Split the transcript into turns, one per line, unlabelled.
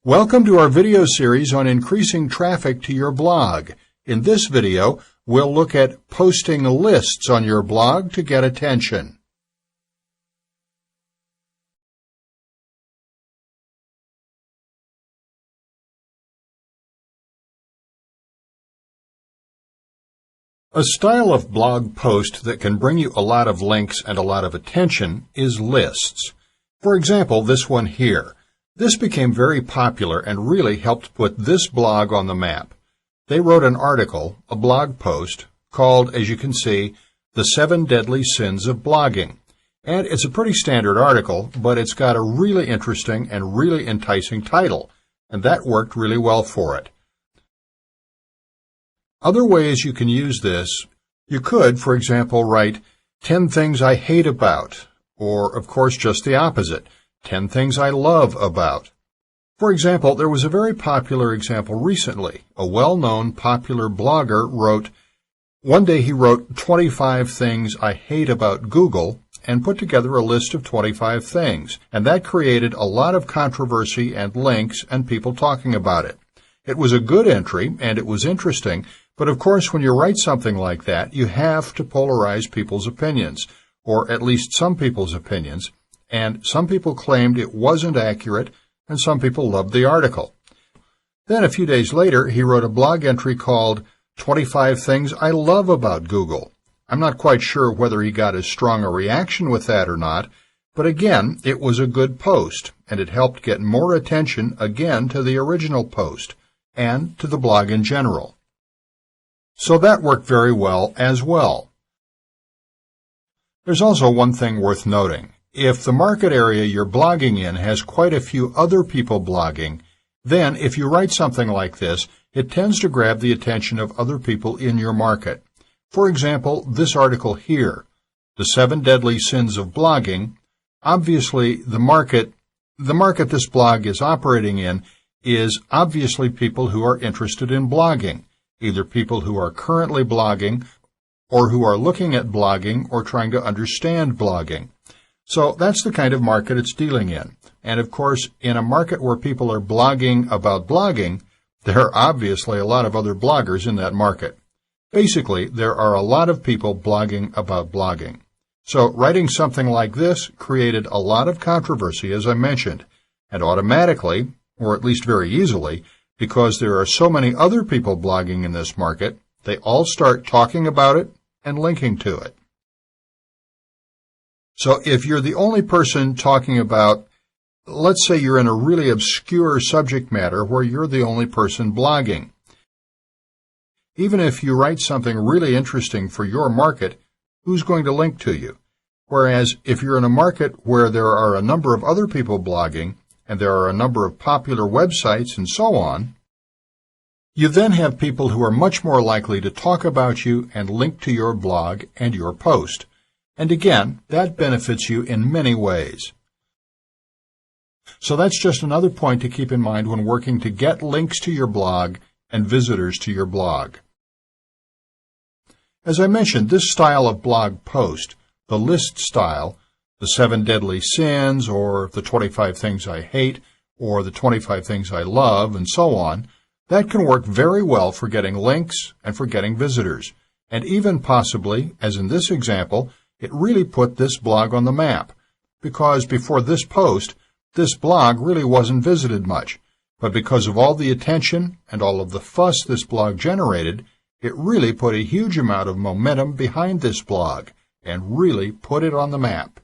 Welcome to our video series on increasing traffic to your blog. In this video, we'll look at posting lists on your blog to get attention. A style of blog post that can bring you a lot of links and a lot of attention is lists. For example, this one here. This became very popular and really helped put this blog on the map. They wrote an article, a blog post, called, as you can see, The 7 Deadly Sins of Blogging. And it's a pretty standard article, but it's got a really interesting and really enticing title, and that worked really well for it. Other ways you can use this, you could, for example, write 10 things I hate about, or, of course, just the opposite, 10 things I love about. For example, there was a very popular example recently. A well-known popular blogger one day he wrote 25 things I hate about Google and put together a list of 25 things, and that created a lot of controversy and links and people talking about it. It was a good entry and it was interesting, but of course when you write something like that, you have to polarize people's opinions, or at least some people's opinions, and some people claimed it wasn't accurate, and some people loved the article. Then a few days later, he wrote a blog entry called 25 Things I Love About Google. I'm not quite sure whether he got as strong a reaction with that or not, but again, it was a good post, and it helped get more attention again to the original post, and to the blog in general. So that worked very well as well. There's also one thing worth noting. If the market area you're blogging in has quite a few other people blogging, then if you write something like this, it tends to grab the attention of other people in your market. For example, this article here, The 7 Deadly Sins of Blogging, obviously the market this blog is operating in is obviously people who are interested in blogging, either people who are currently blogging or who are looking at blogging or trying to understand blogging. So that's the kind of market it's dealing in. And of course, in a market where people are blogging about blogging, there are obviously a lot of other bloggers in that market. Basically, there are a lot of people blogging about blogging. So writing something like this created a lot of controversy, as I mentioned, and automatically, or at least very easily, because there are so many other people blogging in this market, they all start talking about it and linking to it. So if you're the only person talking about, let's say you're in a really obscure subject matter where you're the only person blogging, even if you write something really interesting for your market, who's going to link to you? Whereas if you're in a market where there are a number of other people blogging, and there are a number of popular websites and so on, you then have people who are much more likely to talk about you and link to your blog and your post. And again, that benefits you in many ways. So that's just another point to keep in mind when working to get links to your blog and visitors to your blog. As I mentioned, this style of blog post, the list style, the 7 Deadly Sins, or the 25 Things I Hate, or the 25 Things I Love, and so on, that can work very well for getting links and for getting visitors, and even possibly, as in this example, it really put this blog on the map, because before this post, this blog really wasn't visited much, but because of all the attention and all of the fuss this blog generated, it really put a huge amount of momentum behind this blog and really put it on the map.